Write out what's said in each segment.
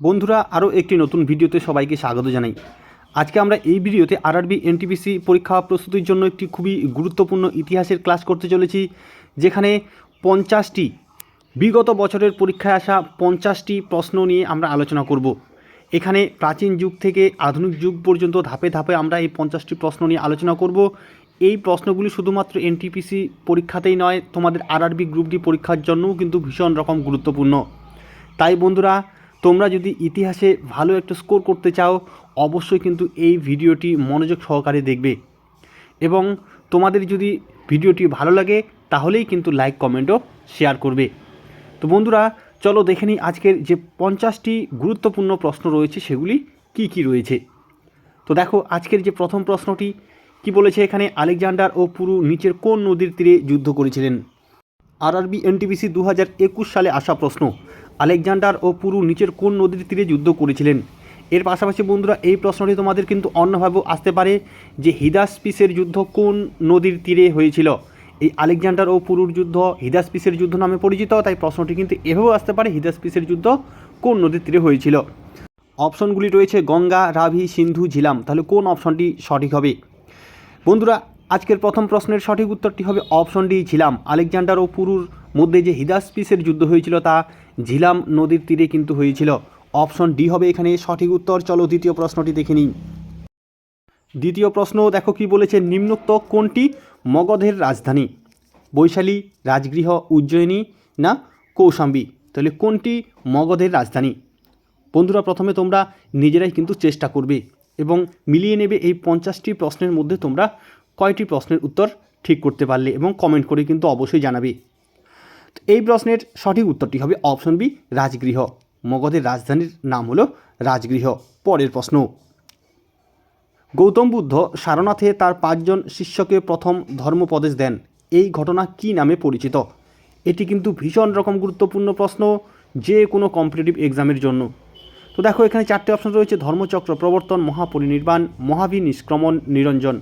বন্ধুরা আরও একটি নতুন ভিডিওতে সবাইকে স্বাগত জানাই। আজকে আমরা এই ভিডিওতে আরআরবি এনটিপিসি পরীক্ষা প্রস্তুতির জন্য একটি খুবই গুরুত্বপূর্ণ ইতিহাসের ক্লাস করতে চলেছি, যেখানে 50টি বিগত বছরের পরীক্ষায় আসা 50টি প্রশ্ন নিয়ে আমরা আলোচনা করব। এখানে প্রাচীন যুগ থেকে আধুনিক যুগ পর্যন্ত ধাপে ধাপে আমরা এই 50টি প্রশ্ন নিয়ে আলোচনা করব। এই প্রশ্নগুলি শুধুমাত্র এনটিপিসি পরীক্ষাতেই নয়, তোমাদের আরআরবি গ্রুপ ডি পরীক্ষার জন্যও কিন্তু ভীষণ রকম গুরুত্বপূর্ণ। তাই বন্ধুরা, তোমরা যদি ইতিহাসে ভালো একটা স্কোর করতে চাও, অবশ্যই কিন্তু এই ভিডিওটি মনোযোগ সহকারে দেখবে এবং তোমাদের যদি ভিডিওটি ভালো লাগে তাহলেই কিন্তু লাইক কমেন্টও শেয়ার করবে। তো বন্ধুরা, চলো দেখে নিই আজকের যে 50টি গুরুত্বপূর্ণ প্রশ্ন রয়েছে সেগুলি কি কি রয়েছে। তো দেখো, আজকের যে প্রথম প্রশ্নটি কি বলেছে এখানে, আলেকজান্ডার ও পুরু নিচের কোন নদীর তীরে যুদ্ধ করেছিলেন? আরআরবি এনটিপিসি 2021 সালে আসা প্রশ্ন, আলেকজান্ডার ও পুরু নিচের কোন নদীর তীরে যুদ্ধ করেছিলেন। এর পাশাপাশি বন্ধুরা, এই প্রশ্নটি তোমাদের কিন্তু অন্যভাবেও আসতে পারে যে হিদাসপিসের যুদ্ধ কোন নদীর তীরে হয়েছিল। এই আলেকজান্ডার ও পুরুর যুদ্ধ হিদাসপিসের যুদ্ধ নামে পরিচিত, তাই প্রশ্নটি কিন্তু এভাবেও আসতে পারে, হিদাসপিসের যুদ্ধ কোন নদীর তীরে হয়েছিল। অপশনগুলি রয়েছে গঙ্গা, রাভি, সিন্ধু, ঝিলাম। তাহলে কোন অপশনটি সঠিক হবে? বন্ধুরা, আজকের প্রথম প্রশ্নের সঠিক উত্তরটি হবে অপশন ডি, ঝিলাম। আলেকজান্ডার ও পুরুর মধ্যে যে হিদাসপিসের যুদ্ধ হয়েছিল তা ঝিলাম নদীর তীরে কিন্তু হয়েছিল। অপশন ডি হবে এখানে সঠিক উত্তর। চলো দ্বিতীয় প্রশ্নটি দেখে নিই। দ্বিতীয় প্রশ্ন দেখো কি বলেছে, নিম্নোক্ত কোনটি মগধের রাজধানী? বৈশালী, রাজগৃহ, উজ্জয়িনী না কৌশাম্বী? তাহলে কোনটি মগধের রাজধানী? বন্ধুরা, প্রথমে তোমরা নিজেরাই কিন্তু চেষ্টা করবে এবং মিলিয়ে নেবে এই 50টি প্রশ্নের মধ্যে তোমরা কয়টি প্রশ্নের উত্তর ঠিক করতে পারলে, এবং কমেন্ট করে কিন্তু অবশ্যই জানাবে। এই প্রশ্নের সঠিক উত্তরটি হবে অপশন বি, রাজগৃহ। মগধের রাজধানীর নাম হলো রাজগৃহ। পরের প্রশ্ন, গৌতম বুদ্ধ সারনাথে তার 5 জন শিষ্যকে প্রথম ধর্মোপদেশ দেন, এই ঘটনা কি নামে পরিচিত? এটি কিন্তু ভীষণ রকম গুরুত্বপূর্ণ প্রশ্ন যে কোনো কম্পিটিটিভ এক্সামের জন্য। তো দেখো, এখানে 4টে অপশন রয়েছে, ধর্মচক্র প্রবর্তন, মহাপরিনির্বাণ, মহাবিনিষ্ক্রমণ, নিরঞ্জন।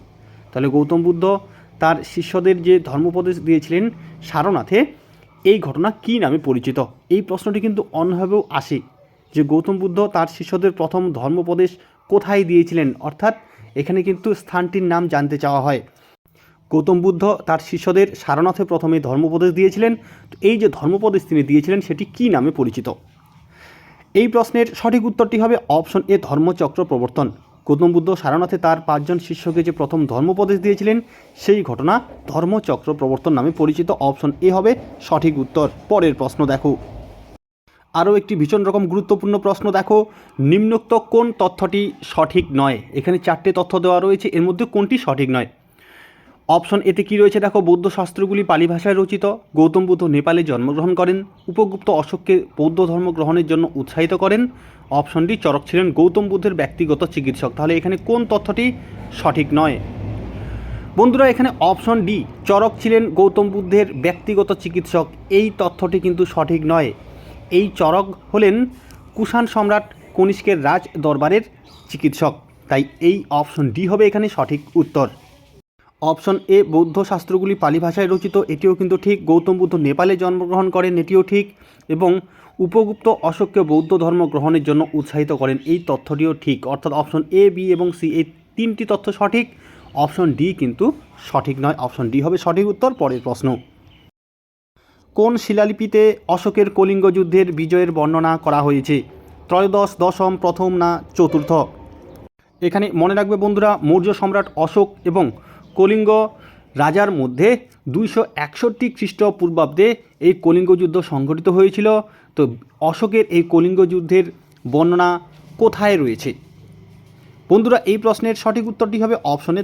তাহলে গৌতম বুদ্ধ তার শিষ্যদের যে ধর্মোপদেশ দিয়েছিলেন সারনাথে, এই ঘটনা কী নামে পরিচিত? এই প্রশ্নটি কিন্তু অন্যভাবেও আসে যে গৌতম বুদ্ধ তার শিষ্যদের প্রথম ধর্মোপদেশ কোথায় দিয়েছিলেন, অর্থাৎ এখানে কিন্তু স্থানটির নাম জানতে চাওয়া হয়। গৌতম বুদ্ধ তার শিষ্যদের সারনাথে প্রথমে ধর্মোপদেশ দিয়েছিলেন, তো এই যে ধর্মোপদেশ তিনি দিয়েছিলেন সেটি কী নামে পরিচিত? এই প্রশ্নের সঠিক উত্তরটি হবে অপশন এ, ধর্মচক্র প্রবর্তন। গৌতম বুদ্ধ সারনাথে তার 5 জন শিষ্যকে যে প্রথম ধর্মোপদেশ দিয়েছিলেন সেই ঘটনা ধর্মচক্র প্রবর্তন নামে পরিচিত। অপশন এ হবে সঠিক উত্তর। পরের প্রশ্ন দেখো, আরও একটি ভীষণ রকম গুরুত্বপূর্ণ প্রশ্ন দেখো, নিম্নোক্ত কোন তথ্যটি সঠিক নয়? এখানে 4টে তথ্য দেওয়া রয়েছে, এর মধ্যে কোনটি সঠিক নয়? অপশন এতে কী রয়েছে দেখো, বৌদ্ধ শাস্ত্রগুলি পালি ভাষায় রচিত, গৌতম বুদ্ধ নেপালে জন্মগ্রহণ করেন, উপগুপ্ত অশোককে বৌদ্ধ ধর্ম গ্রহণের জন্য উৎসাহিত করেন। অপশন ডি, চরক ছিলেন গৌতম বুদ্ধের ব্যক্তিগত চিকিৎসক। তাহলে এখানে কোন তথ্যটি সঠিক নয়? বন্ধুরা, এখানে অপশন ডি, চরক ছিলেন গৌতম বুদ্ধের ব্যক্তিগত চিকিৎসক, এই তথ্যটি কিন্তু সঠিক নয়। এই চরক হলেন কুষাণ সম্রাট কনিষ্কের রাজ দরবারের চিকিৎসক। তাই এই অপশন ডি হবে এখানে সঠিক উত্তর। অপশন এ, বৌদ্ধ শাস্ত্রগুলি পালি ভাষায় রচিত, এটিও কিন্তু ঠিক। গৌতম বুদ্ধ নেপালে জন্মগ্রহণ করেন, এটিও ঠিক। এবং উপগুপ্ত অশোককে বৌদ্ধ ধর্ম গ্রহণের জন্য উৎসাহিত করেন, এই তথ্যটিও ঠিক। অর্থাৎ অপশন এ, বি এবং সি এই 3টি তথ্য সঠিক। অপশন ডি কিন্তু সঠিক নয়। অপশন ডি হবে সঠিক উত্তর। পরের প্রশ্ন, কোন শিলালিপিতে অশোকের কলিঙ্গ যুদ্ধের বিজয়ের বর্ণনা করা হয়েছে? ত্রয়োদশ, দশম, প্রথম না চতুর্থ? এখানে মনে রাখবে বন্ধুরা, মৌর্য সম্রাট অশোক এবং কলিঙ্গ রাজার মধ্যে 261 খ্রিস্টপূর্বাব্দে এই কলিঙ্গ যুদ্ধ সংঘটিত হয়েছিল। তো অশোকের এই কলিঙ্গ যুদ্ধের বর্ণনা কোথায় রয়েছে? বন্ধুরা, এই প্রশ্নের সঠিক উত্তরটি হবে অপশনে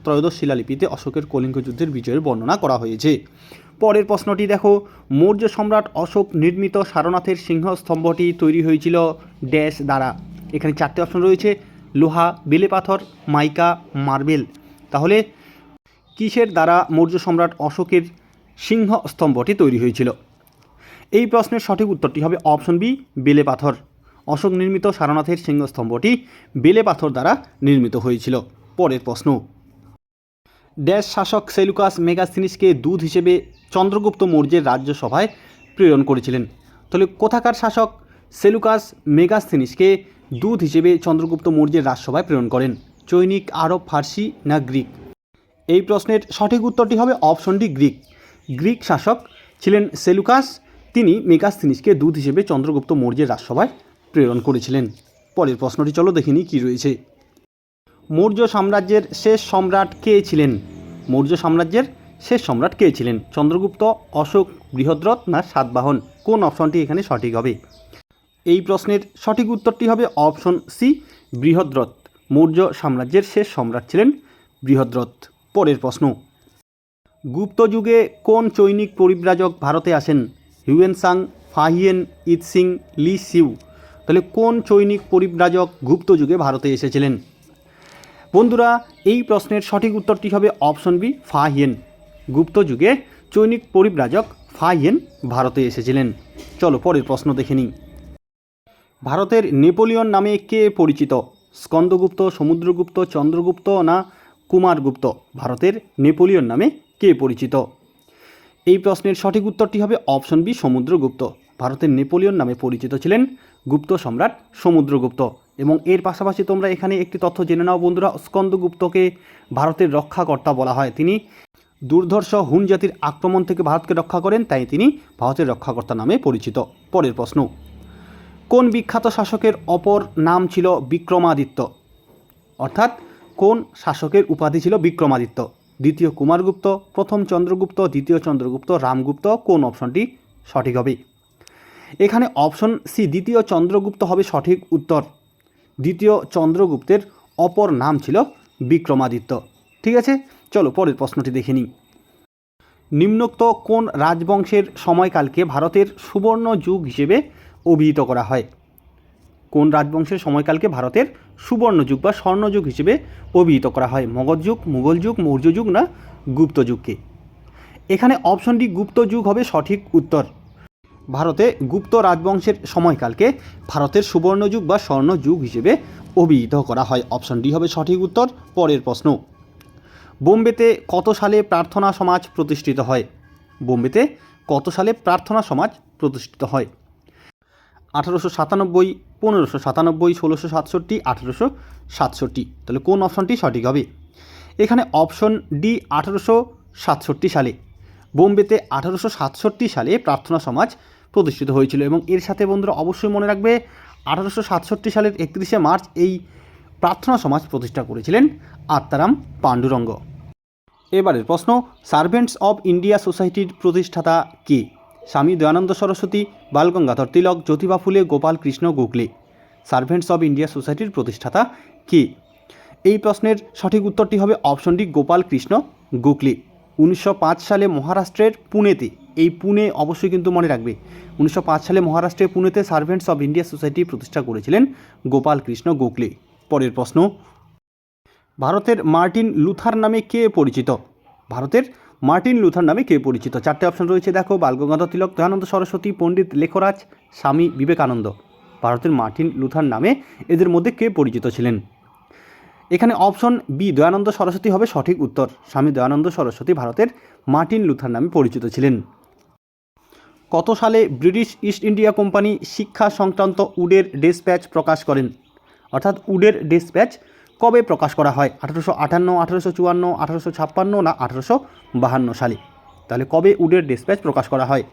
ত্রয়োদশ শিলালিপিতে অশোকের কলিঙ্গ যুদ্ধের বিজয়ের বর্ণনা করা হয়েছে। পরের প্রশ্নটি দেখো, মৌর্য সম্রাট অশোক নির্মিত সারনাথের সিংহস্তম্ভটি তৈরি হয়েছিল ড্যাশ দ্বারা? এখানে 4টে অপশন রয়েছে, লোহা, বেলে পাথর, মাইকা, মার্বেল। তাহলে কিসের দ্বারা মৌর্য সম্রাট অশোকের সিংহস্তম্ভটি তৈরি হয়েছিল? এই প্রশ্নের সঠিক উত্তরটি হবে অপশন বি, বেলে পাথর। অশোক নির্মিত সারনাথের সিংহস্তম্ভটি বেলে পাথর দ্বারা নির্মিত হয়েছিল। পরের প্রশ্ন, ড্যাশ শাসক সেলুকাস মেগাস্থিনিসকে দূত হিসেবে চন্দ্রগুপ্ত মৌর্যের রাজ্যসভায় প্রেরণ করেছিলেন? তাহলে কোথাকার শাসক সেলুকাস মেগাস্থেনিসকে দূত হিসেবে চন্দ্রগুপ্ত মৌর্যের রাজসভায় প্রেরণ করেন? চৈনিক, আরব, ফার্সি না গ্রিক? এই প্রশ্নের সঠিক উত্তরটি হবে অপশন ডি, গ্রিক। গ্রিক শাসক ছিলেন সেলুকাস, তিনি মেগাস্থেনিসকে দূত হিসেবে চন্দ্রগুপ্ত মৌর্যের রাজসভায় প্রেরণ করেছিলেন। পরের প্রশ্নটি চলো দেখে নিই কী রয়েছে। মৌর্য সাম্রাজ্যের শেষ সম্রাট কে ছিলেন? মৌর্য সাম্রাজ্যের শেষ সম্রাট কে ছিলেন? চন্দ্রগুপ্ত, অশোক, বৃহদ্রথ না সাতবাহন? কোন অপশনটি এখানে সঠিক হবে? এই প্রশ্নের সঠিক উত্তরটি হবে অপশন সি, বৃহদ্রথ। মৌর্য সাম্রাজ্যের শেষ সম্রাট ছিলেন বৃহদ্রথ। পরের প্রশ্ন, গুপ্ত যুগে কোন চৈনিক পরিব্রাজক ভারতে আসেন? হিউয়েন সাং, ফাহিয়েন, ইৎসিং, লি সিউ? তাহলে কোন চৈনিক পরিব্রাজক গুপ্ত যুগে ভারতে এসেছিলেন? বন্ধুরা, এই প্রশ্নের সঠিক উত্তরটি হবে অপশন বি, ফাহিয়েন। গুপ্ত যুগে চৈনিক পরিব্রাজক ফাহিয়েন ভারতে এসেছিলেন। চলো পরের প্রশ্ন দেখে নিই। ভারতের নেপোলিয়ন নামে কে পরিচিত? স্কন্দগুপ্ত, সমুদ্রগুপ্ত, চন্দ্রগুপ্ত না কুমারগুপ্ত? ভারতের নেপোলিয়ন নামে কে পরিচিত? এই প্রশ্নের সঠিক উত্তরটি হবে অপশন বি, সমুদ্রগুপ্ত। ভারতের নেপোলিয়ন নামে পরিচিত ছিলেন গুপ্ত সম্রাট সমুদ্রগুপ্ত। এবং এর পাশাপাশি তোমরা এখানে একটি তথ্য জেনে নাও বন্ধুরা, স্কন্দগুপ্তকে ভারতের রক্ষাকর্তা বলা হয়। তিনি দুর্ধর্ষ হুন জাতির আক্রমণ থেকে ভারতকে রক্ষা করেন, তাই তিনি ভারতের রক্ষাকর্তা নামে পরিচিত। পরের প্রশ্ন, কোন বিখ্যাত শাসকের অপর নাম ছিল বিক্রমাদিত্য? অর্থাৎ কোন শাসকের উপাধি ছিল বিক্রমাদিত্য? দ্বিতীয় কুমারগুপ্ত, প্রথম চন্দ্রগুপ্ত, দ্বিতীয় চন্দ্রগুপ্ত, রামগুপ্ত? কোন অপশনটি সঠিক হবে? এখানে অপশন সি, দ্বিতীয় চন্দ্রগুপ্ত হবে সঠিক উত্তর। দ্বিতীয় চন্দ্রগুপ্তের অপর নাম ছিল বিক্রমাদিত্য। ঠিক আছে, চলো পরের প্রশ্নটি দেখে নিই। নিম্নোক্ত কোন রাজবংশের সময়কালকে ভারতের সুবর্ণ যুগ হিসেবে অভিহিত করা হয়? কোন রাজবংশের সময়কালকে ভারতের সুবর্ণ যুগ বা স্বর্ণযুগ হিসেবে অভিহিত করা হয়? মগধ যুগ, মুঘল যুগ, মৌর্য যুগ না গুপ্ত যুগকে? এখানে অপশন ডি, গুপ্ত যুগ হবে সঠিক উত্তর। ভারতে গুপ্ত রাজবংশের সময়কালকে ভারতের সুবর্ণ যুগ বা স্বর্ণ যুগ হিসেবে অভিহিত করা হয়। অপশন ডি হবে সঠিক উত্তর। পরের প্রশ্ন, বোম্বেতে কত সালে প্রার্থনা সমাজ প্রতিষ্ঠিত হয়? বোম্বেতে কত সালে প্রার্থনা সমাজ প্রতিষ্ঠিত হয়? 1897, 1597, 1667, 1867? তাহলে কোন অপশনটি সঠিক হবে? এখানে অপশন ডি, 1867 সালে। বোম্বেতে 1867 সালে প্রার্থনা সমাজ প্রতিষ্ঠিত হয়েছিল। এবং এর সাথে বন্ধুরা অবশ্যই মনে রাখবে 1867 সালের 31শে মার্চ এই প্রার্থনা সমাজ প্রতিষ্ঠা করেছিলেন আত্মারাম পাণ্ডুরঙ্গ। এবারের প্রশ্ন, সার্ভেন্টস অব ইন্ডিয়া সোসাইটির প্রতিষ্ঠাতা কে? স্বামী দয়ানন্দ সরস্বতী, বালগঙ্গাধর তিলক, জ্যোতিবা ফুলে, Gopal Krishna Gokhale? Servants of India সোসাইটির প্রতিষ্ঠাতা কে? এই প্রশ্নের সঠিক উত্তরটি হবে অপশন ডি, গোপাল কৃষ্ণ গোখলে। 1905 সালে মহারাষ্ট্রের পুনেতে, এই পুনে অবশ্যই কিন্তু মনে রাখবে, 1905 সালে মহারাষ্ট্রের পুনেতে সার্ভেন্টস অব ইন্ডিয়া সোসাইটি প্রতিষ্ঠা করেছিলেন গোপাল কৃষ্ণ গোখলে। পরের প্রশ্ন, ভারতের মার্টিন লুথার নামে কে পরিচিত? ভারতের মার্টিন লুথার নামে কে পরিচিত? চারটে অপশন রয়েছে দেখো, বালগঙ্গাধর তিলক, দয়ানন্দ সরস্বতী, পণ্ডিত লেখরাজ, স্বামী বিবেকানন্দ। ভারতের মার্টিন লুথার নামে এদের মধ্যে কে পরিচিত ছিলেন? এখানে অপশন বি, দয়ানন্দ সরস্বতী হবে সঠিক উত্তর। স্বামী দয়ানন্দ সরস্বতী ভারতের মার্টিন লুথার নামে পরিচিত ছিলেন। কত সালে ব্রিটিশ ইস্ট ইন্ডিয়া কোম্পানি শিক্ষা সংক্রান্ত উডের ডেসপ্যাচ প্রকাশ করেন? অর্থাৎ উডের ডেসপ্যাচ কবে প্রকাশ করা হয়? 1858, 1854, 1856 না 1852 সালে? তাহলে কবে উডের ডেসপ্যাচ প্রকাশ করা হয়?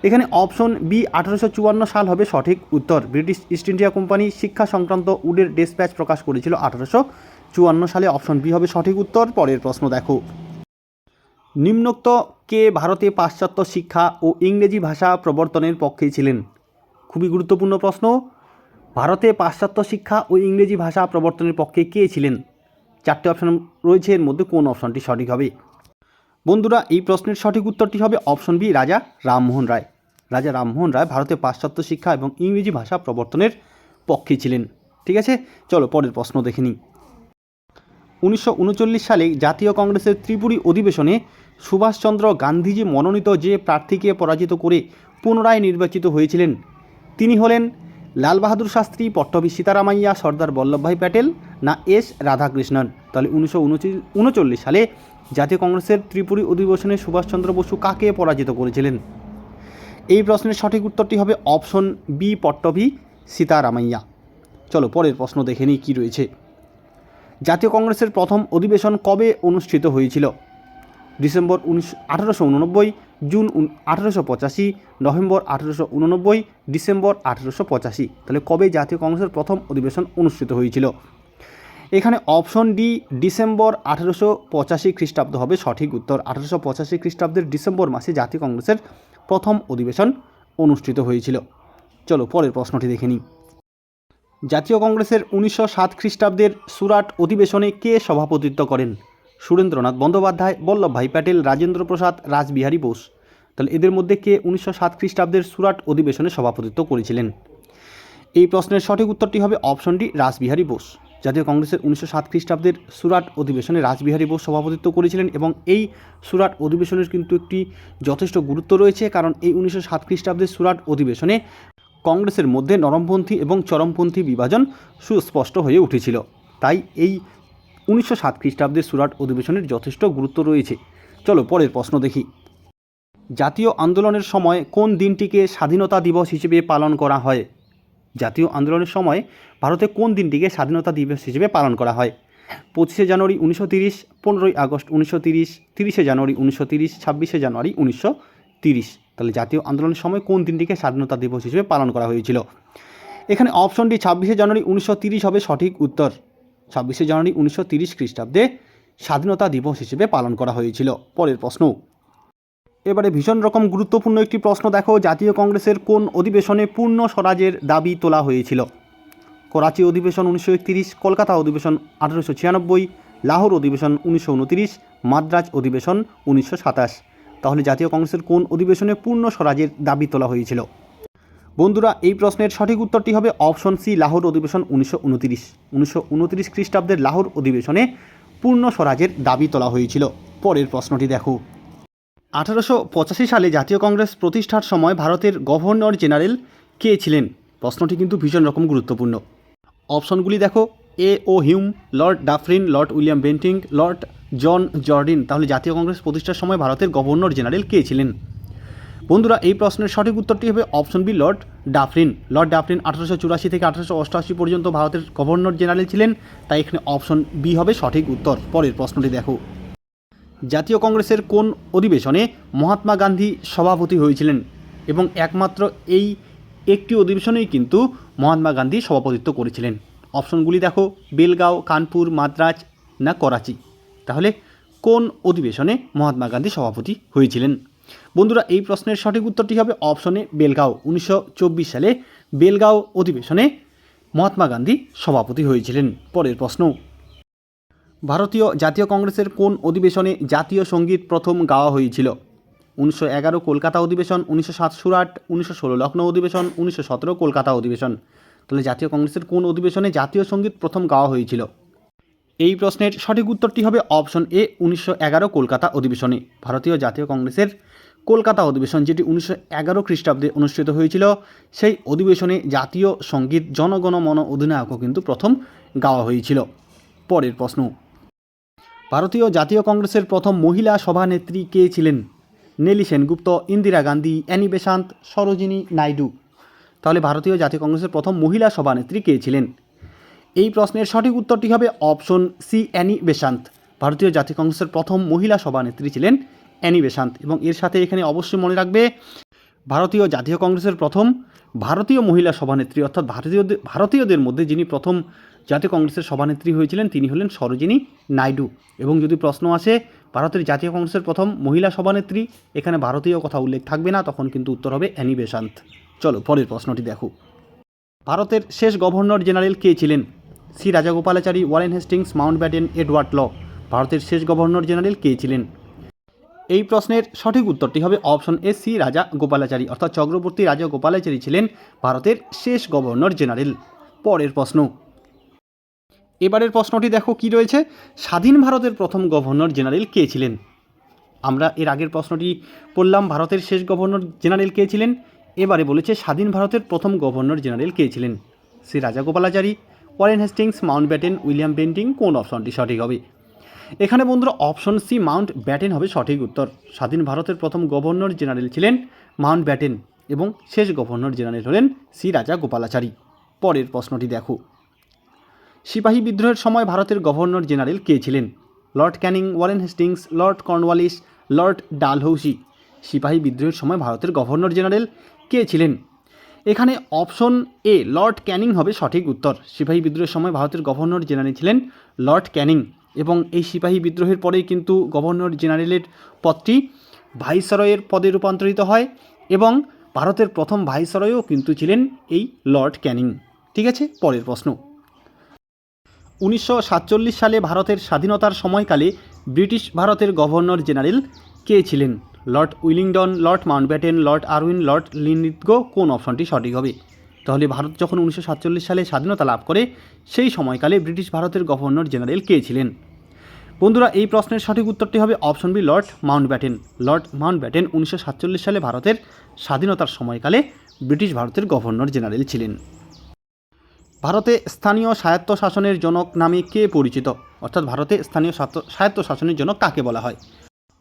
এখানে অপশন বি, 1854 সাল হবে সঠিক উত্তর। ব্রিটিশ ইস্ট ইন্ডিয়া কোম্পানি শিক্ষা সংক্রান্ত উডের ডেসপ্যাচ প্রকাশ করেছিল 1854 সালে। অপশন বি হবে সঠিক উত্তর। পরের প্রশ্ন দেখো, নিম্নোক্ত কে ভারতে পাশ্চাত্য শিক্ষা ও ইংরেজি ভাষা প্রবর্তনের পক্ষে ছিলেন? খুবই গুরুত্বপূর্ণ প্রশ্ন। ভারতে পাশ্চাত্য শিক্ষা ও ইংরেজি ভাষা প্রবর্তনের পক্ষে কে ছিলেন? চারটে অপশন রয়েছে, এর মধ্যে কোন অপশনটি সঠিক হবে? বন্ধুরা, এই প্রশ্নের সঠিক উত্তরটি হবে অপশন বি, রাজা রামমোহন রায়। রাজা রামমোহন রায় ভারতে পাশ্চাত্য শিক্ষা এবং ইংরেজি ভাষা প্রবর্তনের পক্ষে ছিলেন। ঠিক আছে, চলো পরের প্রশ্ন দেখে নিই। 1939 সালে জাতীয় কংগ্রেসের ত্রিপুরী অধিবেশনে সুভাষচন্দ্র গান্ধীজি মনোনীত যে প্রার্থীকে পরাজিত করে পুনরায় নির্বাচিত হয়েছিলেন তিনি হলেন লাল বাহাদুর শাস্ত্রী, পট্টভি সীতারামাইয়া, সর্দার বল্লভভাই প্যাটেল না এস রাধাকৃষ্ণন? তাহলে 1939 সালে জাতীয় কংগ্রেসের ত্রিপুরী অধিবেশনে সুভাষচন্দ্র বসু কাকে পরাজিত করেছিলেন? এই প্রশ্নের সঠিক উত্তরটি হবে অপশন বি পট্টভি সীতারামাইয়া। চলো পরের প্রশ্ন দেখে নিই কী রয়েছে। জাতীয় কংগ্রেসের প্রথম অধিবেশন কবে অনুষ্ঠিত হয়েছিল? December 1889, June 1885, November 1889, December 1885। তাহলে কবে জাতীয় কংগ্রেসের প্রথম অধিবেশন অনুষ্ঠিত হয়েছিল? এখানে অপশন ডি ডিসেম্বর 1885 খ্রিস্টাব্দ হবে সঠিক উত্তর। 1885 খ্রিস্টাব্দের ডিসেম্বর মাসে জাতীয় কংগ্রেসের প্রথম অধিবেশন অনুষ্ঠিত হয়েছিল। চলো পরের প্রশ্নটি দেখে নিই। জাতীয় কংগ্রেসের 1907 খ্রিস্টাব্দের সুরাট অধিবেশনে কে সভাপতিত্ব করেন? সুরেন্দ্রনাথ বন্দ্যোপাধ্যায়, বল্লভভাই প্যাটেল, রাজেন্দ্র প্রসাদ, রাসবিহারী বোস। তাহলে এদের মধ্যে কে 1907 খ্রিস্টাব্দের সুরাট অধিবেশনে সভাপতিত্ব করেছিলেন? এই প্রশ্নের সঠিক উত্তরটি হবে অপশন ডি রাসবিহারী বোস। জাতীয় কংগ্রেসের 1907 খ্রিস্টাব্দের সুরাট অধিবেশনে রাসবিহারী বোস সভাপতিত্ব করেছিলেন এবং এই সুরাট অধিবেশনের কিন্তু একটি যথেষ্ট গুরুত্ব রয়েছে, কারণ এই 1907 খ্রিস্টাব্দের সুরাট অধিবেশনে কংগ্রেসের মধ্যে নরমপন্থী এবং চরমপন্থী বিভাজন সুস্পষ্ট হয়ে উঠেছিল। তাই এই 1907 খ্রিস্টাব্দের সুরাট অধিবেশনের যথেষ্ট গুরুত্ব রয়েছে। চলো পরের প্রশ্ন দেখি। জাতীয় আন্দোলনের সময় কোন দিনটিকে স্বাধীনতা দিবস হিসেবে পালন করা হয়? জাতীয় আন্দোলনের সময় ভারতে কোন দিনটিকে স্বাধীনতা দিবস হিসেবে পালন করা হয়? 25শে জানুয়ারি 1930, 15ই আগস্ট 1930, 30শে জানুয়ারি 1930, 26শে জানুয়ারি 1930। তাহলে জাতীয় আন্দোলনের সময় কোন দিনটিকে স্বাধীনতা দিবস হিসেবে পালন করা হয়েছিল? এখানে অপশন ডি 26শে জানুয়ারি 1930 হবে সঠিক উত্তর। 26শে জানুয়ারি 1930 খ্রিস্টাব্দে স্বাধীনতা দিবস হিসেবে পালন করা হয়েছিল। পরের প্রশ্ন। এবারে ভীষণ রকম গুরুত্বপূর্ণ একটি প্রশ্ন দেখো। জাতীয় কংগ্রেসের কোন অধিবেশনে পূর্ণ স্বরাজের দাবি তোলা হয়েছিল? করাচি অধিবেশন 1931, কলকাতা অধিবেশন 1896, লাহোর অধিবেশন 1929, মাদ্রাজ অধিবেশন 1927। তাহলে জাতীয় কংগ্রেসের কোন অধিবেশনে পূর্ণ স্বরাজের দাবি তোলা হয়েছিল? বন্ধুরা এই প্রশ্নের সঠিক উত্তরটি হবে অপশন সি লাহোর অধিবেশন 1929। 1929 খ্রিস্টাব্দের লাহোর অধিবেশনে পূর্ণ স্বরাজের দাবি তোলা হয়েছিল। পরের প্রশ্নটি দেখো। 1885 সালে জাতীয় কংগ্রেস প্রতিষ্ঠার সময় ভারতের গভর্নর জেনারেল কে ছিলেন? প্রশ্নটি কিন্তু ভীষণ রকম গুরুত্বপূর্ণ। অপশনগুলি দেখো। A O Hume, Lord Dufferin, Lord William Bentinck, Lord John Jardine. তাহলে জাতীয় কংগ্রেস প্রতিষ্ঠার সময় ভারতের গভর্নর জেনারেল কে ছিলেন? বন্ধুরা এই প্রশ্নের সঠিক উত্তরটি হবে option B Lord Dufferin. Lord Dufferin 1884 থেকে 1888 পর্যন্ত ভারতের গভর্নর জেনারেল ছিলেন, তাই এখানে অপশন বি হবে সঠিক উত্তর। পরের প্রশ্নটি দেখো। জাতীয় কংগ্রেসের কোন অধিবেশনে মহাত্মা গান্ধী সভাপতি হয়েছিলেন? এবং একমাত্র এই একটি অধিবেশনেই কিন্তু মহাত্মা গান্ধী সভাপতিত্ব করেছিলেন। অপশনগুলি দেখো। বেলগাঁও, কানপুর, মাদ্রাজ না করাচি। তাহলে কোন অধিবেশনে মহাত্মা গান্ধী সভাপতি হয়েছিলেন? বন্ধুরা এই প্রশ্নের সঠিক উত্তরটি হবে অপশনে বেলগাঁও। 1924 সালে বেলগাঁও অধিবেশনে মহাত্মা গান্ধী সভাপতি হয়েছিলেন। পরের প্রশ্ন। ভারতীয় জাতীয় কংগ্রেসের কোন অধিবেশনে জাতীয় সঙ্গীত প্রথম গাওয়া হয়েছিল? 1911 কলকাতা অধিবেশন, 1907 সুরাট, 1916 লখনৌ অধিবেশন, 1917 কলকাতা অধিবেশন। তাহলে জাতীয় কংগ্রেসের কোন অধিবেশনে জাতীয় সঙ্গীত প্রথম গাওয়া হয়েছিল? এই প্রশ্নের সঠিক উত্তরটি হবে অপশন এ 1911 কলকাতা অধিবেশনে। ভারতীয় জাতীয় কংগ্রেসের কলকাতা অধিবেশন, যেটি 1911 খ্রিস্টাব্দে অনুষ্ঠিত হয়েছিল, সেই অধিবেশনে জাতীয় সঙ্গীত জনগণ মন অধিনায়কও কিন্তু প্রথম গাওয়া হয়েছিল। পরের প্রশ্ন। ভারতীয় জাতীয় কংগ্রেসের প্রথম মহিলা সভানেত্রী কে ছিলেন? Nellie Sengupta, Indira Gandhi, Annie Besant, Sarojini Naidu. তাহলে ভারতীয় জাতীয় কংগ্রেসের প্রথম মহিলা সভানেত্রী কে ছিলেন? এই প্রশ্নের সঠিক উত্তরটি হবে অপশন সি অ্যানি বেসান্ত। ভারতীয় জাতীয় কংগ্রেসের প্রথম মহিলা সভানেত্রী ছিলেন অ্যানি বেসান্ত। এবং এর সাথে এখানে অবশ্যই মনে রাখবে, ভারতীয় জাতীয় কংগ্রেসের প্রথম ভারতীয় মহিলা সভানেত্রী, অর্থাৎ ভারতীয়দের মধ্যে যিনি প্রথম জাতীয় কংগ্রেসের সভানেত্রী হয়েছিলেন তিনি হলেন সরোজিনী নাইডু। এবং যদি প্রশ্ন আসে ভারতের জাতীয় কংগ্রেসের প্রথম মহিলা সভানেত্রী, এখানে ভারতীয় কথা উল্লেখ থাকবে না, তখন কিন্তু উত্তর হবে অ্যানি বেসান্ত। চলো পরের প্রশ্নটি দেখো। ভারতের শেষ গভর্নর জেনারেল কে ছিলেন? C Rajagopalachari, Warren Hastings, Mountbatten, Edward Law. ভারতের শেষ গভর্নর জেনারেল কে ছিলেন? এই প্রশ্নের সঠিক উত্তরটি হবে অপশন এ সি রাজাগোপালাচারী, অর্থাৎ চক্রবর্তী রাজাগোপালাচারী ছিলেন ভারতের শেষ গভর্নর জেনারেল। পরের প্রশ্ন। এবারের প্রশ্নটি দেখো কি রয়েছে। স্বাধীন ভারতের প্রথম গভর্নর জেনারেল কে ছিলেন? আমরা এর আগের প্রশ্নটি পড়লাম, ভারতের শেষ গভর্নর জেনারেল কে ছিলেন। এবারে বলেছে স্বাধীন ভারতের প্রথম গভর্নর জেনারেল কে ছিলেন? C Rajagopalachari, Warren Hastings, Mountbatten, William Bentinck. কোন অপশনটি সঠিক হবে? এখানে বন্ধুরা অপশন সি মাউন্টব্যাটেন হবে সঠিক উত্তর। স্বাধীন ভারতের প্রথম গভর্নর জেনারেল ছিলেন মাউন্টব্যাটেন। এবং শেষ গভর্নর জেনারেল হলেন শ্রী রাজা গোপালাচারী। পরের প্রশ্নটি দেখো, সিপাহী বিদ্রোহের সময় ভারতের গভর্নর জেনারেল কে ছিলেন? Lord Canning, Warren Hastings, Lord Cornwallis, Lord Dalhousie. সিপাহী বিদ্রোহের সময় ভারতের গভর্নর জেনারেল কে ছিলেন? এখানে অপশন এ লর্ড ক্যানিং হবে সঠিক উত্তর। সিপাহী বিদ্রোহের সময় ভারতের গভর্নর জেনারেল ছিলেন লর্ড ক্যানিং, এবং এই সিপাহী বিদ্রোহের পরেই কিন্তু গভর্নর জেনারেলের পদটি ভাইসরয়ের পদে রূপান্তরিত হয়, এবং ভারতের প্রথম ভাইসরয়ও কিন্তু ছিলেন এই লর্ড ক্যানিং। ঠিক আছে, পরের প্রশ্ন, 1947 সালে ভারতের স্বাধীনতার সময়কালে ব্রিটিশ ভারতের গভর্নর জেনারেল কে ছিলেন? Lord Willingdon, Lord Mountbatten, Lord Irwin, Lord Linlithgow. কোন অপশনটি সঠিক হবে? তাহলে ভারত যখন 1947 সালে স্বাধীনতা লাভ করে সেই সময়কালে ব্রিটিশ ভারতের গভর্নর জেনারেল কে ছিলেন? বন্ধুরা, এই প্রশ্নের সঠিক উত্তরটি হবে option B, lord Mountbatten. Lord Mountbatten 1947 সালে ভারতের স্বাধীনতার সময়কালে ব্রিটিশ ভারতের গভর্নর জেনারেল ছিলেন। ভারতে স্থানীয় স্বায়ত্তশাসনের জনক নামে কে পরিচিত? অর্থাৎ ভারতে স্থানীয় স্বায়ত্তশাসনের জনক কাকে বলা হয়?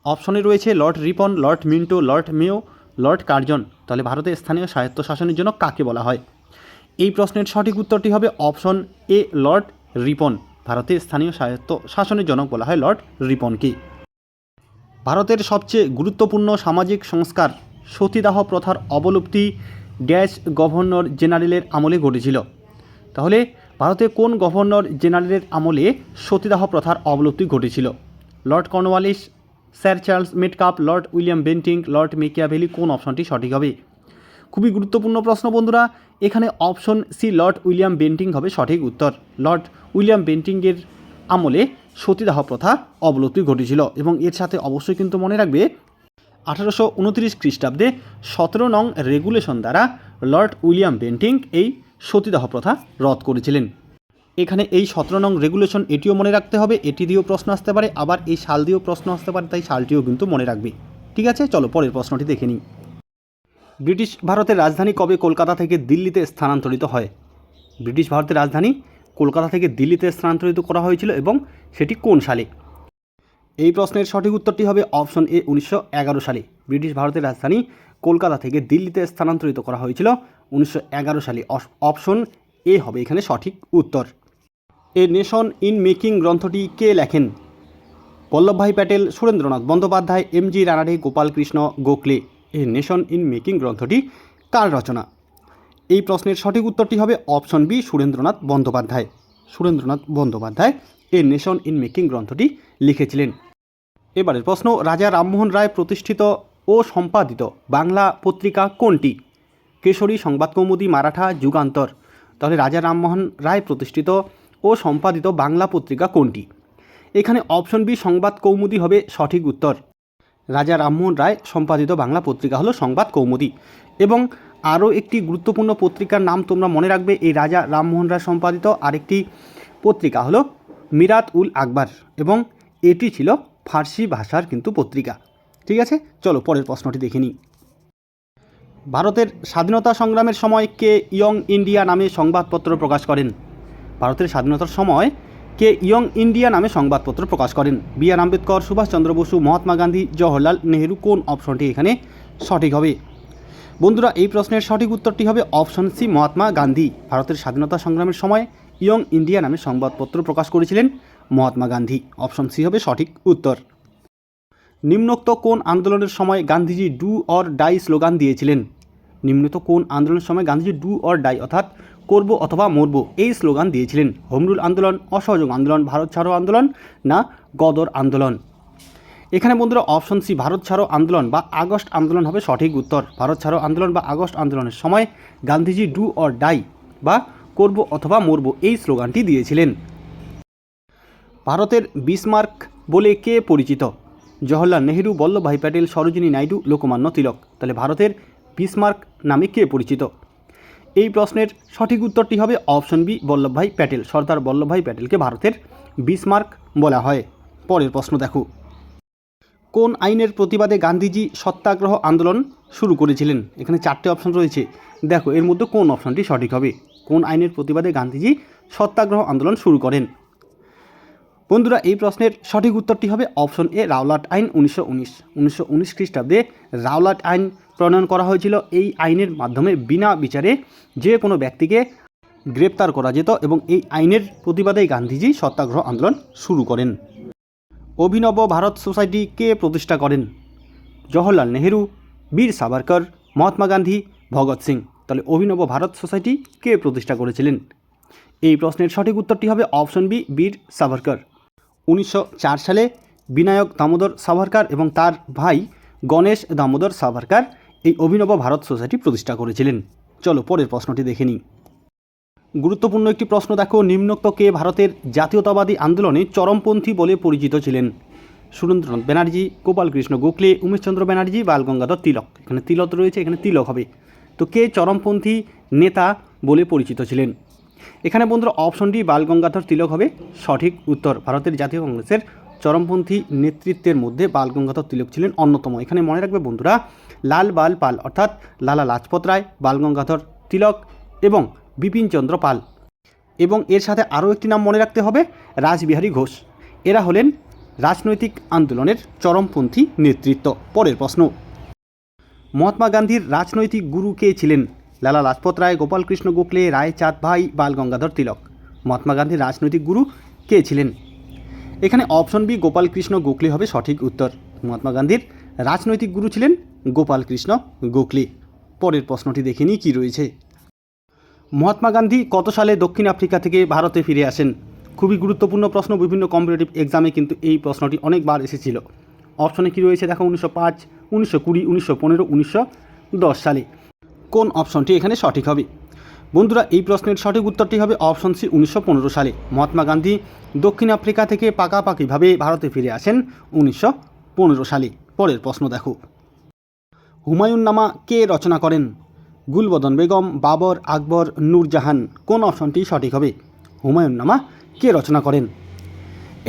অপশনে রয়েছে Lord Ripon, Lord Minto, Lord মেও, লর্ড কার্জন। তাহলে ভারতে স্থানীয় স্বায়ত্তশাসনের জনক কাকে বলা হয়? এই প্রশ্নের সঠিক উত্তরটি হবে অপশন এ, লর্ড রিপন। ভারতে স্থানীয় স্বায়ত্তশাসনের জনক বলা হয় লর্ড রিপনকে। ভারতের সবচেয়ে গুরুত্বপূর্ণ সামাজিক সংস্কার সতীদাহ প্রথার অবলুপ্তি ড্যাশ গভর্নর জেনারেলের আমলে ঘটেছিল? তাহলে ভারতে কোন গভর্নর জেনারেলের আমলে সতীদাহ প্রথার অবলুপ্তি ঘটেছিল? Lord Cornwallis, sir Charles Metcalfe, Lord William Bentinck, Lord Machiavelli. কোন অপশনটি সঠিক হবে? খুবই গুরুত্বপূর্ণ প্রশ্ন বন্ধুরা, এখানে option C, Lord William Bentinck হবে সঠিক উত্তর। লর্ড উইলিয়াম বেন্টিংয়ের আমলে সতীদাহ প্রথা অবলুপ্তি ঘটেছিল, এবং এর সাথে অবশ্যই কিন্তু মনে রাখবে 1829 খ্রিস্টাব্দে 17 নং রেগুলেশন দ্বারা লর্ড উইলিয়াম বেন্টিং এই সতীদাহ প্রথা রদ করেছিলেন। এখানে এই 17 নং রেগুলেশন এটিও মনে রাখতে হবে, এটি দিয়েও প্রশ্ন আসতে পারে, আবার এই সাল দিয়েও প্রশ্ন আসতে পারে, তাই সালটিও কিন্তু মনে রাখবে। ঠিক আছে, চলো পরের প্রশ্নটি দেখে নিই। ব্রিটিশ ভারতের রাজধানী কবে কলকাতা থেকে দিল্লিতে স্থানান্তরিত হয়? ব্রিটিশ ভারতের রাজধানী কলকাতা থেকে দিল্লিতে স্থানান্তরিত করা হয়েছিল, এবং সেটি কোন সালে? এই প্রশ্নের সঠিক উত্তরটি হবে অপশন এ, 1911 সালে। ব্রিটিশ ভারতের রাজধানী কলকাতা থেকে দিল্লিতে স্থানান্তরিত করা হয়েছিল 1911 সালে। অপশন এ হবে এখানে সঠিক উত্তর। এ নেশন ইন মেকিং গ্রন্থটি কে লেখেন? Vallabhbhai Patel, Surendranath Bandyopadhyay, M G. Ranade, Gopalkrishna Gokhale. A nation in making গ্রন্থটি কার রচনা? এই প্রশ্নের সঠিক উত্তরটি হবে option B, Surendranath Bandyopadhyay. Surendranath Bandyopadhyay a nation in making গ্রন্থটি লিখেছিলেন। এবারের প্রশ্ন, রাজা রামমোহন রায় প্রতিষ্ঠিত ও সম্পাদিত বাংলা পত্রিকা কোনটি? কেশরী, সংবাদ কৌমুদী, মারাঠা, যুগান্তর। তাহলে রাজা রামমোহন রায় প্রতিষ্ঠিত ও সম্পাদিত বাংলা পত্রিকা কোনটি? এখানে অপশন বি, সংবাদ কৌমুদী হবে সঠিক উত্তর। রাজা রামমোহন রায় সম্পাদিত বাংলা পত্রিকা হলো সংবাদ কৌমুদী। এবং আরও একটি গুরুত্বপূর্ণ পত্রিকার নাম তোমরা মনে রাখবে, এই রাজা রামমোহন রায় সম্পাদিত আরেকটি পত্রিকা হলো মিরাত উল আকবর, এবং এটি ছিল ফার্সি ভাষার কিন্তু পত্রিকা। ঠিক আছে, চলো পরের প্রশ্নটি দেখে নিই। ভারতের স্বাধীনতা সংগ্রামের সময় কে ইয়ং ইন্ডিয়া নামে সংবাদপত্র প্রকাশ করেন? ভারতের স্বাধীনতার সময় কে ইয়ং ইন্ডিয়া নামে সংবাদপত্র প্রকাশ করেন? বি আর আম্বেদকর, সুভাষচন্দ্র বসু, মহাত্মা গান্ধী, জওহরলাল নেহেরু। কোন অপশনটি এখানে সঠিক হবে? বন্ধুরা, এই প্রশ্নের সঠিক উত্তরটি হবে অপশন সি, মহাত্মা গান্ধী। ভারতের স্বাধীনতা সংগ্রামের সময় ইয়ং ইন্ডিয়া নামে সংবাদপত্র প্রকাশ করেছিলেন মহাত্মা গান্ধী। অপশন সি হবে সঠিক উত্তর। নিম্নোক্ত কোন আন্দোলনের সময় Gandhiji do or die slogan দিয়েছিলেন? নিম্নোক্ত কোন আন্দোলনের সময় গান্ধীজি ডু অর ডাই অর্থাৎ করব অথবা মরব এই স্লোগান দিয়েছিলেন? হোমরুল আন্দোলন, অসহযোগ আন্দোলন, ভারত ছাড়ো আন্দোলন না গদর আন্দোলন? এখানে বন্ধুরা অপশন সি, ভারত ছাড়ো আন্দোলন বা আগস্ট আন্দোলন হবে সঠিক উত্তর। ভারত ছাড়ো আন্দোলন বা আগস্ট আন্দোলনের সময় গান্ধীজি ডু অর ডাই বা করব অথবা মরব এই স্লোগানটি দিয়েছিলেন। ভারতের বিসমার্ক বলে কে পরিচিত? জওহরলাল নেহেরু, বল্লভভাই প্যাটেল, সরোজিনী নাইডু, লোকমান্য তিলক। তাহলে ভারতের বিসমার্ক নামে কে পরিচিত? এই প্রশ্নের সঠিক উত্তরটি হবে অপশন বি, বল্লভভাই প্যাটেল। সর্দার বল্লভভাই প্যাটেলকে ভারতের বিসমার্ক বলা হয়। পরের প্রশ্ন দেখো, কোন আইনের প্রতিবাদে গান্ধীজি সত্যাগ্রহ আন্দোলন শুরু করেছিলেন? এখানে 4টে অপশন রয়েছে, দেখো এর মধ্যে কোন অপশনটি সঠিক হবে? কোন আইনের প্রতিবাদে গান্ধীজি সত্যাগ্রহ আন্দোলন শুরু করেন? বন্ধুরা এই প্রশ্নের সঠিক উত্তরটি হবে অপশন এ রাওলাট আইন 1919 খ্রিস্টাব্দে রাওলাট আইন প্রণয়ন করা হয়েছিল। এই আইনের মাধ্যমে বিনা বিচারে যে কোনো ব্যক্তিকে গ্রেপ্তার করা যেত এবং এই আইনের প্রতিবাদে গান্ধীজি সত্যাগ্রহ আন্দোলন শুরু করেন। অভিনব ভারত সোসাইটি কে প্রতিষ্ঠা করেন? জওহরলাল নেহেরু, বীর সাভারকর, মহাত্মা গান্ধী, ভগৎ সিং। তাহলে অভিনব ভারত সোসাইটি কে প্রতিষ্ঠা করেছিলেন? এই প্রশ্নের সঠিক উত্তরটি হবে অপশন বি বীর সাভারকর। 1904 সালে বিনায়ক দামোদর সাভারকর এবং তার ভাই গণেশ দামোদর সাভারকর এই অভিনব ভারত সোসাইটি প্রতিষ্ঠা করেছিলেন। চলো পরের প্রশ্নটি দেখে নিই। গুরুত্বপূর্ণ একটি প্রশ্ন দেখো, নিম্নোক্ত কে ভারতের জাতীয়তাবাদী আন্দোলনে চরমপন্থী বলে পরিচিত ছিলেন? সুরেন্দ্রনাথ ব্যানার্জি, গোপালকৃষ্ণ গোখলে, উমেশচন্দ্র ব্যানার্জি, বালগঙ্গাধর তিলক। এখানে তিলক রয়েছে, এখানে তিলক হবে। তো কে চরমপন্থী নেতা বলে পরিচিত ছিলেন? এখানে বন্ধুরা অপশন ডি বালগঙ্গাধর তিলক হবে সঠিক উত্তর। ভারতের জাতীয় কংগ্রেসের চরমপন্থী নেতৃত্বের মধ্যে বালগঙ্গাধর তিলক ছিলেন অন্যতম। এখানে মনে রাখবে বন্ধুরা, লাল বাল পাল অর্থাৎ লালা লাজপত রায়, বালগঙ্গাধর তিলক এবং বিপিনচন্দ্র পাল, এবং এর সাথে আরও একটি নাম মনে রাখতে হবে, রাসবিহারী ঘোষ। এরা হলেন রাজনৈতিক আন্দোলনের চরমপন্থী নেতৃত্ব। পরের প্রশ্ন, মহাত্মা গান্ধীর রাজনৈতিক গুরু কে ছিলেন? লালা লাজপত রায়, গোপালকৃষ্ণ গোখলে, রায়চাঁদ ভাই, বালগঙ্গাধর তিলক। মহাত্মা গান্ধীর রাজনৈতিক গুরু কে ছিলেন? এখানে অপশন বি গোপালকৃষ্ণ গোখলে হবে সঠিক উত্তর। মহাত্মা গান্ধীর রাজনৈতিক গুরু ছিলেন গোপালকৃষ্ণ গোখলে। পরের প্রশ্নটি দেখে নিই কী রয়েছে। মহাত্মা গান্ধী কত সালে দক্ষিণ আফ্রিকা থেকে ভারতে ফিরে আসেন? খুবই গুরুত্বপূর্ণ প্রশ্ন, বিভিন্ন কম্পিটিটিভ এক্সামে কিন্তু এই প্রশ্নটি অনেকবার এসেছিল। অপশনে কী রয়েছে দেখো, 1905, 1920, 1915, 1910 সালে। কোন অপশনটি এখানে সঠিক হবে? বন্ধুরা এই প্রশ্নের সঠিক উত্তরটি হবে অপশন সি 1915 সালে। মহাত্মা গান্ধী দক্ষিণ আফ্রিকা থেকে পাকাপাকিভাবে ভারতে ফিরে আসেন 1915 সালে। পরের প্রশ্ন দেখো, হুমায়ুননামা কে রচনা করেন? গুলবদন বেগম, বাবর, আকবর, নূরজাহান। কোন অপশনটি সঠিক হবে? হুমায়ুননামা কে রচনা করেন?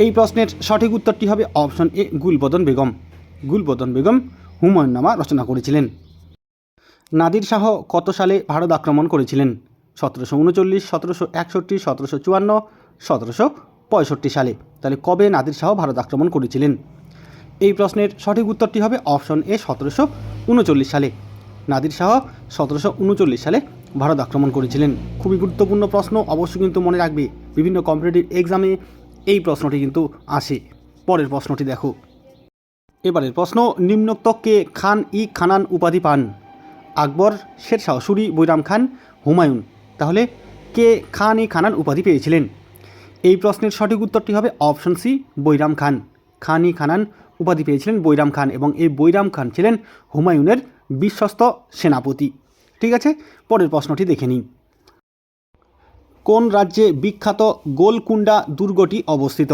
এই প্রশ্নের সঠিক উত্তরটি হবে অপশন এ গুলবদন বেগম। গুলবদন বেগম হুমায়ুননামা রচনা করেছিলেন। নাদির শাহ কত সালে ভারত আক্রমণ করেছিলেন? 1739, 1761, 1754, 1765 সালে। তাহলে কবে নাদির শাহ ভারত আক্রমণ করেছিলেন? এই প্রশ্নের সঠিক উত্তরটি হবে অপশন এ 1739 সালে। নাদির শাহ 1739 সালে ভারত আক্রমণ করেছিলেন। খুবই গুরুত্বপূর্ণ প্রশ্ন, অবশ্যই কিন্তু মনে রাখবে, বিভিন্ন কম্পিটিটিভ এক্সামে এই প্রশ্নটি কিন্তু আসে। পরের প্রশ্নটি দেখো। এবারের প্রশ্ন, নিম্নোক্ত কে খান ই খানান উপাধি পান? আকবর, শেরশাহ সুরি, বৈরাম খান, হুমায়ুন। তাহলে কে খান ই খানান উপাধি পেয়েছিলেন? এই প্রশ্নের সঠিক উত্তরটি হবে অপশন সি বৈরাম খান। খান ই খানান উপাধি পেয়েছিলেন বৈরাম খান, এবং এই বৈরাম খান ছিলেন হুমায়ুনের বিশ্বস্ত সেনাপতি। ঠিক আছে, পরের প্রশ্নটি দেখে নিই। কোন রাজ্যে বিখ্যাত গোলকুন্ডা দুর্গটি অবস্থিত?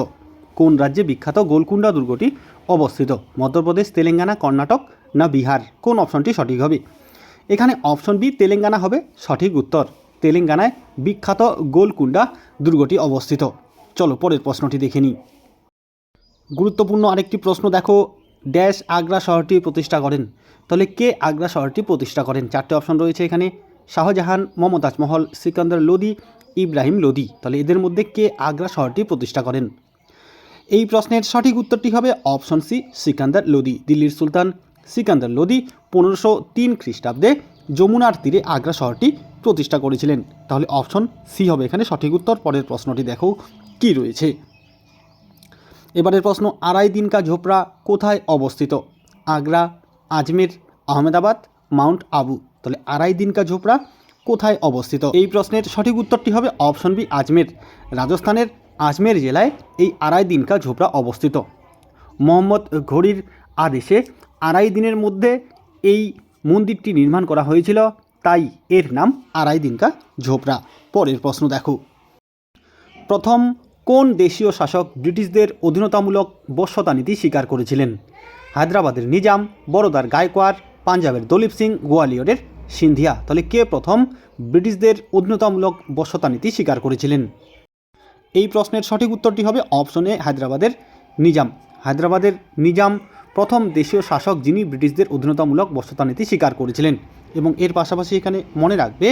কোন রাজ্যে বিখ্যাত গোলকুন্ডা দুর্গটি অবস্থিত? মধ্যপ্রদেশ, তেলেঙ্গানা, কর্ণাটক না বিহার? কোন অপশনটি সঠিক হবে? এখানে অপশন বি তেলেঙ্গানা হবে সঠিক উত্তর। তেলেঙ্গানায় বিখ্যাত গোলকুন্ডা দুর্গটি অবস্থিত। চলো পরের প্রশ্নটি দেখে নিই। গুরুত্বপূর্ণ আরেকটি প্রশ্ন দেখো, ড্যাশ আগ্রা শহরটি প্রতিষ্ঠা করেন? তাহলে কে আগ্রা শহরটি প্রতিষ্ঠা করেন? চারটে অপশন রয়েছে এখানে, শাহজাহান, মমতাজ মহল, সিকান্দার লোদি, ইব্রাহিম লোদি। তাহলে এদের মধ্যে কে আগ্রা শহরটি প্রতিষ্ঠা করেন? এই প্রশ্নের সঠিক উত্তরটি হবে অপশন সি সিকান্দার লোদি। দিল্লির সুলতান সিকান্দার লোদি 1503 খ্রিস্টাব্দে যমুনার তীরে আগ্রা শহরটি প্রতিষ্ঠা করেছিলেন। তাহলে অপশন সি হবে এখানে সঠিক উত্তর। পরের প্রশ্নটি দেখো কি রয়েছে। এবারের প্রশ্ন, আড়াই দিন কা ঝোপড়া কোথায় অবস্থিত? আগ্রা, আজমের, আহমেদাবাদ, মাউন্ট আবু। তাহলে আড়াই দিন কা ঝোপড়া কোথায় অবস্থিত? এই প্রশ্নের সঠিক উত্তরটি হবে অপশন বি আজমের। রাজস্থানের আজমের জেলায় এই আড়াই দিন কা ঝোপড়া অবস্থিত। মোহাম্মদ ঘড়ির আদেশে আড়াই দিনের মধ্যে এই মন্দিরটি নির্মাণ করা হয়েছিল, তাই এর নাম আড়াই দিন কা ঝোপড়া। পরের প্রশ্ন দেখো, প্রথম কোন দেশীয় শাসক ব্রিটিশদের অধীনতামূলক বশ্যতা নীতি স্বীকার করেছিলেন? হায়দ্রাবাদের নিজাম, বরোদার গায়কোয়াড়, পাঞ্জাবের দলীপ সিং, গোয়ালিয়রের সিন্ধিয়া। তাহলে কে প্রথম ব্রিটিশদের অধীনতামূলক বশ্যতা নীতি স্বীকার করেছিলেন? এই প্রশ্নের সঠিক উত্তরটি হবে অপশনে হায়দ্রাবাদের নিজাম। হায়দ্রাবাদের নিজাম প্রথম দেশীয় শাসক যিনি ব্রিটিশদের অধীনতামূলক বশ্যতা নীতি স্বীকার করেছিলেন। এবং এর পাশাপাশি এখানে মনে রাখবে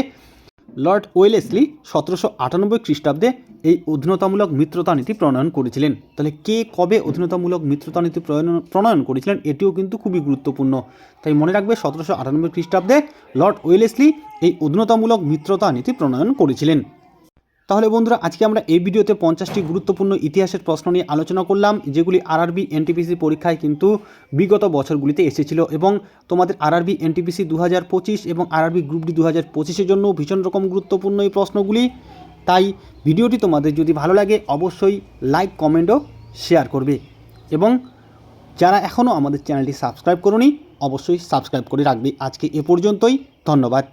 লর্ড ওয়েলেসলি 1798 খ্রিস্টাব্দে এই অধীনতামূলক মিত্রতা নীতি প্রণয়ন করেছিলেন। তাহলে কে কবে অধীনতামূলক মিত্রতা নীতি প্রণয়ন করেছিলেন এটিও কিন্তু খুবই গুরুত্বপূর্ণ। তাই মনে রাখবে 1798 খ্রিস্টাব্দে লর্ড ওয়েলেসলি এই অধীনতামূলক মিত্রতা নীতি প্রণয়ন করেছিলেন। তাহলে বন্ধুরা, আজকে আমরা এই ভিডিওতে 50টি গুরুত্বপূর্ণ ইতিহাসের প্রশ্ন নিয়ে আলোচনা করলাম, যেগুলি আরআরবি এনটিপিসি পরীক্ষায় কিন্তু বিগত বছরগুলিতে এসেছিল এবং তোমাদের আরআরবি এনটিপিসি 2025 এবং আরআরবি গ্রুপ ডি 2025-এর জন্য ভীষণ রকম গুরুত্বপূর্ণ এই প্রশ্নগুলি। তাই ভিডিওটি তোমাদের যদি ভালো লাগে অবশ্যই লাইক, কমেন্ট ও শেয়ার করবে এবং যারা এখনও আমাদের চ্যানেলটি সাবস্ক্রাইব করোনি অবশ্যই সাবস্ক্রাইব করে রাখবে। আজকে এ পর্যন্তই, ধন্যবাদ।